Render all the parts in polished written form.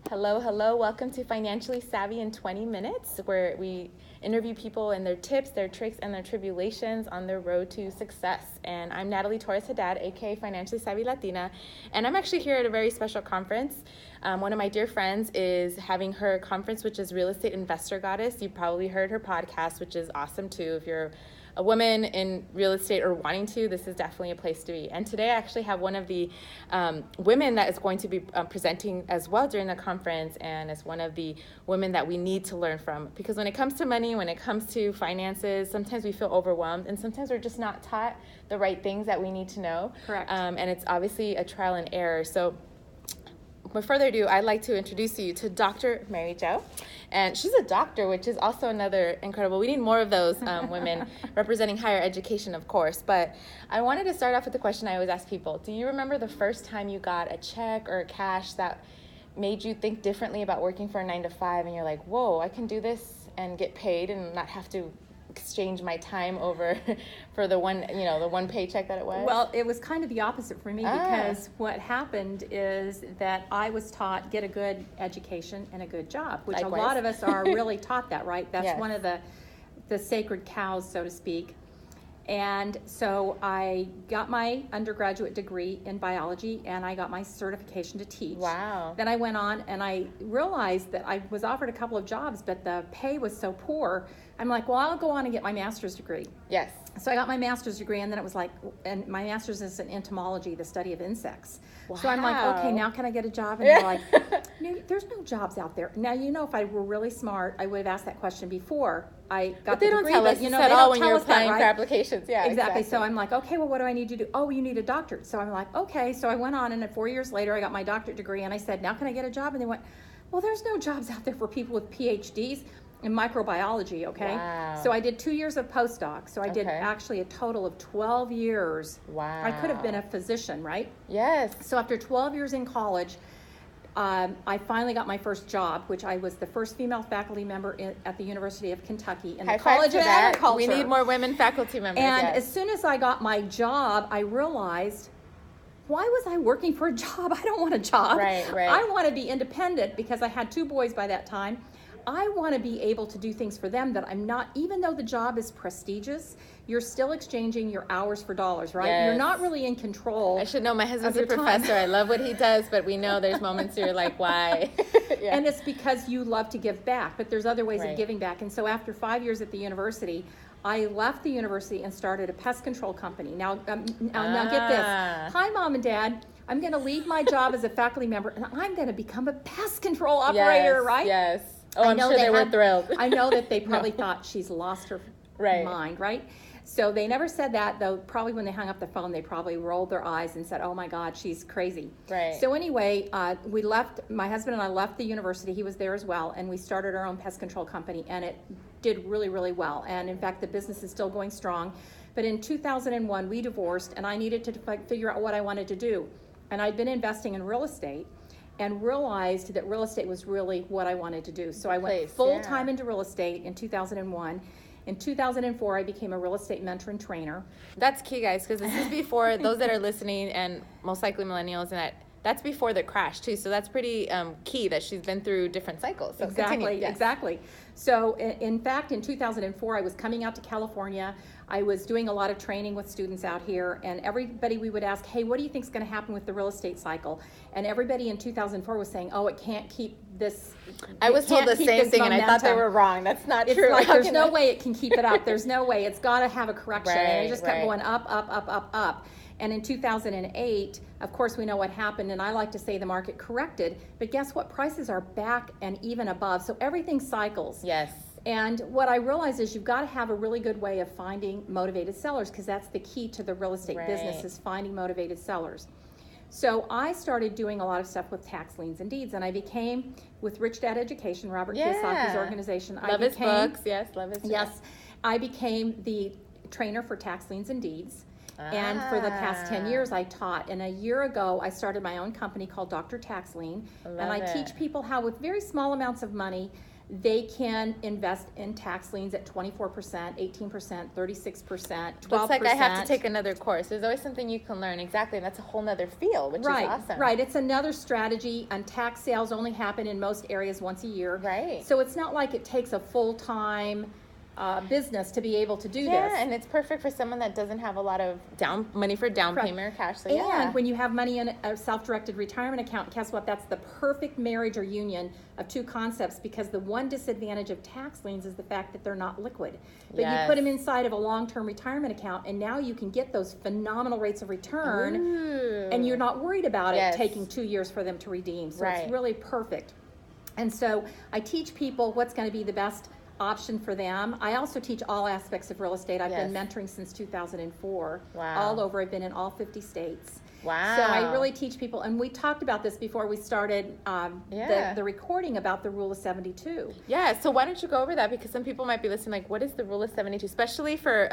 Hello, hello. Welcome to Financially Savvy in 20 Minutes, where we interview people and their tips, their tricks, and their tribulations on their road to success. And I'm Natalie Torres Haddad, aka Financially Savvy Latina, and I'm actually here at a very special conference. One of my dear friends is having her conference, which is Real Estate Investor Goddess. You probably heard her podcast, which is awesome too. If you're a woman in real estate or wanting to, this is definitely a place to be. And today I actually have one of the women that is going to be presenting as well during the conference, and as one of the women that we need to learn from. Because when it comes to money, when it comes to finances, sometimes we feel overwhelmed, and sometimes we're just not taught the right things that we need to know. Correct. And it's obviously a trial and error. So without further ado, I'd like to introduce you to Dr. Mary Jo. And she's a doctor, which is also another incredible. We need more of those women representing higher education, of course. But I wanted to start off with the question I always ask people. Do you remember the first time you got a check or cash that made you think differently about working for a 9-to-5, and you're like, whoa, I can do this and get paid and not have to exchange my time over for the one paycheck that it was? Well, it was kind of the opposite for me because what happened is that I was taught get a good education and a good job, which Likewise. a lot of us are really taught that, right? That's Yes. one of the sacred cows, so to speak. And so I got my undergraduate degree in biology, and I got my certification to teach. Wow. Then I went on and I realized that I was offered a couple of jobs, but the pay was so poor. I'm like, well, I'll go on and get my master's degree. Yes. So I got my master's degree, and then it was like, and my master's is in entomology, the study of insects. Wow. So I'm like, okay, now can I get a job? And they're like, no, there's no jobs out there. Now, if I were really smart, I would have asked that question before I got But they the don't degree. tell us But, at all when you're us that, applying right? for applications. Yeah, Exactly. So I'm like, okay, well, what do I need to do? Oh, you need a doctorate. So I'm like, okay. So I went on, and 4 years later, I got my doctorate degree, and I said, now can I get a job? And they went, well, there's no jobs out there for people with PhDs in microbiology, okay? Wow. So I did 2 years of postdoc. So I did Okay. actually a total of 12 years. Wow. I could have been a physician, right? Yes. So after 12 years in college, I finally got my first job, which I was the first female faculty member at the University of Kentucky in the High five College to of that. Agriculture. We need more women faculty members. And yes. as soon as I got my job, I realized, why was I working for a job? I don't want a job. Right. I want to be independent because I had 2 boys by that time. I want to be able to do things for them that I'm not, even though the job is prestigious, you're still exchanging your hours for dollars, right? Yes. You're not really in control. I should know. My husband's of a your time. professor. I love what he does, but we know there's moments where you're like, why? Yeah. And it's because you love to give back, but there's other ways Right. of giving back. And so after 5 years at the university, I left the university and started a pest control company. Now get this. Hi, Mom and Dad. I'm going to leave my job as a faculty member, and I'm going to become a pest control operator, Yes, right? Yes. Oh, I'm know sure they were had- thrilled. I know that they probably thought she's lost her Right. mind, right? So they never said that, though probably when they hung up the phone, they probably rolled their eyes and said, oh my God, she's crazy. Right. So anyway, we left, my husband and I left the university, he was there as well, and we started our own pest control company, and it did really, really well. And in fact, the business is still going strong. But in 2001, we divorced, and I needed to figure out what I wanted to do. And I'd been investing in real estate, and realized that real estate was really what I wanted to do. So I went full-time into real estate in 2001. In 2004, I became a real estate mentor and trainer. That's key, guys, because this is before those that are listening, and most likely millennials, and that's before the crash too. So that's pretty key that she's been through different cycles. So Exactly, yes. exactly. So in fact, in 2004, I was coming out to California. I was doing a lot of training with students out here, and everybody we would ask, hey, what do you think is going to happen with the real estate cycle? And everybody in 2004 was saying, oh, it can't keep this. I was told the same thing, and I thought they were wrong. That's not true. It's like there's no way it can keep it up. There's no way. It's got to have a correction. And it just kept Right. going up, up, up, up, up. And in 2008, of course, we know what happened, and I like to say the market corrected, but guess what? Prices are back and even above, so everything cycles. Yes. And what I realized is you've got to have a really good way of finding motivated sellers, because that's the key to the real estate Right. business, is finding motivated sellers. So I started doing a lot of stuff with tax liens and deeds, and I became, with Rich Dad Education, Robert Kiyosaki's organization, Love his books. Yes, love his books. Yes, I became the trainer for tax liens and deeds. And for the past 10 years, I taught. And a year ago, I started my own company called Dr. Tax Lien. And I teach people how, with very small amounts of money, they can invest in tax liens at 24%, 18%, 36%, 12%. Looks like I have to take another course. There's always something you can learn. Exactly. And that's a whole nother field, which is awesome. Right. It's another strategy. And tax sales only happen in most areas once a year. Right. So it's not like it takes a full-time business to be able to do this. Yeah, and it's perfect for someone that doesn't have a lot of money for down payment or cash. So and when you have money in a self-directed retirement account, guess what? That's the perfect marriage or union of two concepts, because the one disadvantage of tax liens is the fact that they're not liquid. But you put them inside of a long-term retirement account, and now you can get those phenomenal rates of return. Ooh. And you're not worried about it taking 2 years for them to redeem. So it's really perfect. And so I teach people what's going to be the best option for them. I also teach all aspects of real estate. I've been mentoring since 2004. Wow. All over. I've been in all 50 states. Wow. So I really teach people, and we talked about this before we started the recording about the Rule of 72. Yeah, so why don't you go over that, because some people might be listening like, what is the Rule of 72? Especially for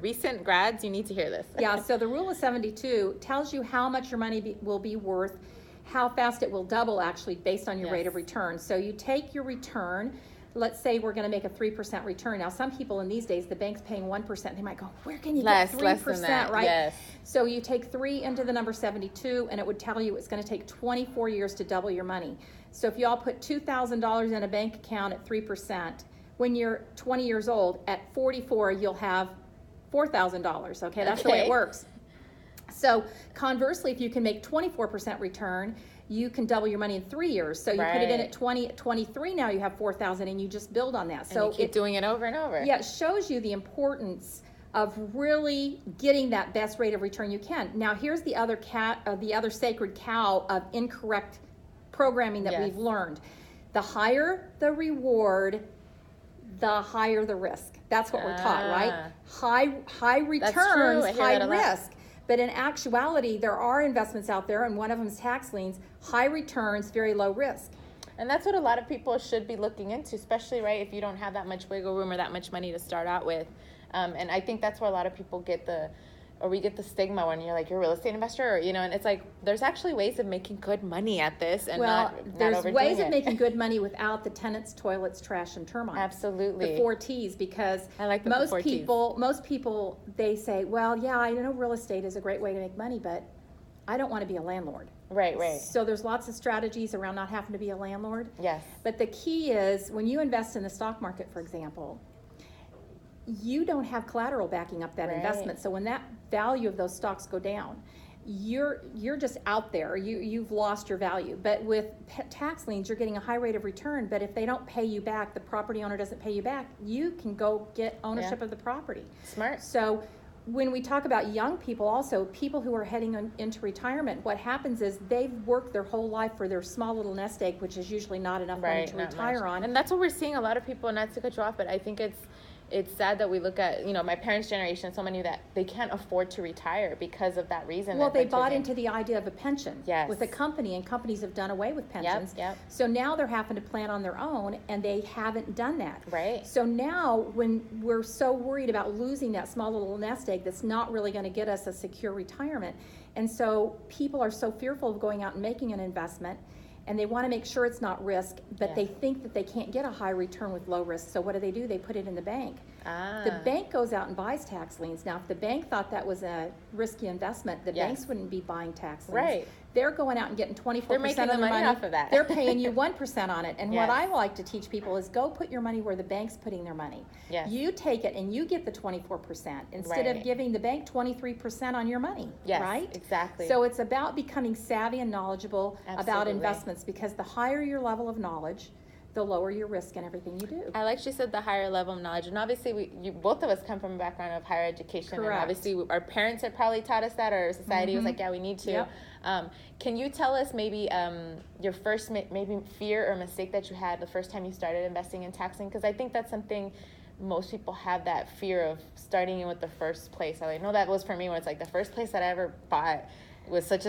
recent grads, you need to hear this. Yeah, so the Rule of 72 tells you how much your money will be worth, how fast it will double actually based on your rate of return. So you take your return. Let's say we're going to make a 3% return. Now, some people in these days, the bank's paying 1%. They might go, where can you get 3%, less than that, right? Yes. So you take 3 into the number 72, and it would tell you it's going to take 24 years to double your money. So if you all put $2,000 in a bank account at 3%, when you're 20 years old, at 44, you'll have $4,000. Okay, that's the way it works. So conversely, if you can make 24% return, you can double your money in 3 years. So you put it in at 20, at 23, now you have 4,000, and you just build on that. So and you keep doing it over and over. Yeah, it shows you the importance of really getting that best rate of return you can. Now, here's the other sacred cow of incorrect programming that we've learned. The higher the reward, the higher the risk. That's what we're taught, right? High returns, high risk. But in actuality, there are investments out there, and one of them is tax liens. High returns, very low risk. And that's what a lot of people should be looking into, especially, right, if you don't have that much wiggle room or that much money to start out with. And I think that's where a lot of people get we get the stigma when you're like, you're a real estate investor, or, and it's like, there's actually ways of making good money at this, and there's ways of making good money without the tenants, toilets, trash, and termites. Absolutely. The 4 T's, because I like most people, they say, well, yeah, I know real estate is a great way to make money, but I don't want to be a landlord. Right. So there's lots of strategies around not having to be a landlord. Yes. But the key is, when you invest in the stock market, for example, you don't have collateral backing up that investment. So when that value of those stocks go down, you're just out there. You've lost your value. But with tax liens, you're getting a high rate of return. But if they don't pay you back, the property owner doesn't pay you back, you can go get ownership of the property. Smart. So when we talk about young people, also people who are heading into retirement, what happens is they've worked their whole life for their small little nest egg, which is usually not enough money to retire on. And that's what we're seeing a lot of people, not to cut you off, but I think it's sad that we look at, my parents' generation, so many that they can't afford to retire because of that reason. Well, they bought into the idea of a pension with a company, and companies have done away with pensions. Yep. So now they're having to plan on their own, and they haven't done that. Right. So now, when we're so worried about losing that small little nest egg that's not really going to get us a secure retirement, and so people are so fearful of going out and making an investment, and they want to make sure it's not risk, but they think that they can't get a high return with low risk. So what do? They put it in the bank. The bank goes out and buys tax liens. Now, if the bank thought that was a risky investment, the banks wouldn't be buying tax liens. Right. They're going out and getting 24% of their money off of that. They're paying you 1% on it. And what I like to teach people is go put your money where the bank's putting their money. Yes. You take it and you get the 24% instead of giving the bank 23% on your money. Yes, right? Exactly. So it's about becoming savvy and knowledgeable about investments, because the higher your level of knowledge, the lower your risk in everything you do. I like she said, the higher level of knowledge. And obviously, both of us come from a background of higher education. Correct. And obviously, our parents had probably taught us that, or society was like, yeah, we need to. Yep. Can you tell us maybe your first maybe fear or mistake that you had the first time you started investing in tax lien? Because I think that's something most people have, that fear of starting in with the first place. I know that was for me, when it's like the first place that I ever bought. It was such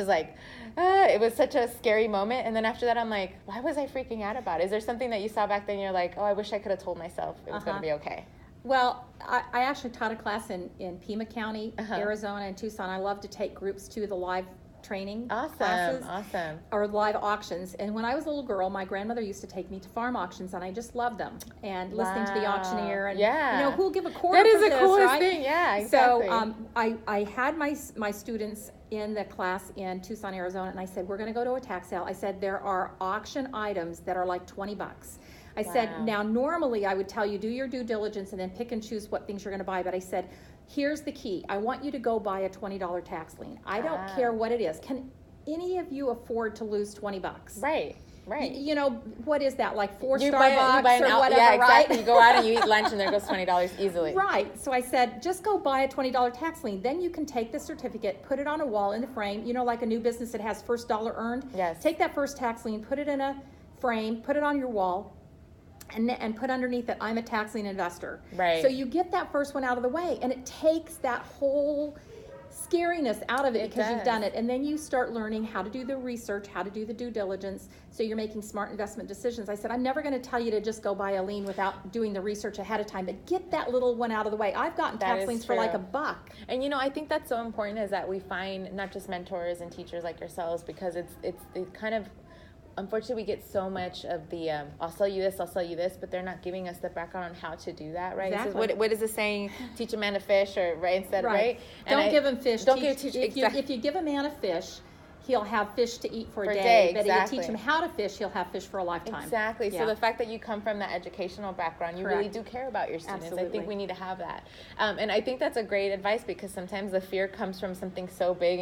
a scary moment. And then after that, I'm like, why was I freaking out about it? Is there something that you saw back then you're like, oh, I wish I could have told myself it was going to be okay? Well, I actually taught a class in Pima County, Arizona, and Tucson. I love to take groups to the live training Awesome, classes. awesome. Or live auctions. And when I was a little girl, my grandmother used to take me to farm auctions, and I just loved them. And listening to the auctioneer, and who'll give a quarter that is for the this, coolest right? thing. Yeah, exactly. So I had my students in the class in Tucson, Arizona, and I said, we're going to go to a tax sale. I said, there are auction items that are like $20. I said, now normally I would tell you, do your due diligence and then pick and choose what things you're going to buy. But I said, here's the key. I want you to go buy a $20 tax lien. I don't care what it is. Can any of you afford to lose $20? Right. Right. You know, what is that, like four you Starbucks buy or whatever, yeah, exactly. right? You go out and you eat lunch and there goes $20 easily. Right. So I said, just go buy a $20 tax lien. Then you can take the certificate, put it on a wall in the frame, you know, like a new business that has first dollar earned. Yes. Take that first tax lien, put it in a frame, put it on your wall, and put underneath it, I'm a tax lien investor. Right. So you get that first one out of the way, and it takes that whole scariness out of it because you've done it. And then you start learning how to do the research, how to do the due diligence, so you're making smart investment decisions. I said, I'm never going to tell you to just go buy a lien without doing the research ahead of time, but get that little one out of the way. I've gotten tax liens for like $1. And you know, I think that's so important, is that we find not just mentors and teachers like yourselves, because it kind of, unfortunately, we get so much of the I'll sell you this, but they're not giving us the background on how to do that, right? Exactly. So what is the saying? Teach a man to fish, or right? Instead, right? Don't give him fish. Don't give teach. If you give a man a fish, he'll have fish to eat for a day. But if you teach him how to fish, he'll have fish for a lifetime. Exactly. Yeah. So the fact that you come from that educational background, you really do care about your students. Absolutely. I think we need to have that. And I think that's a great advice, because sometimes the fear comes from something so big.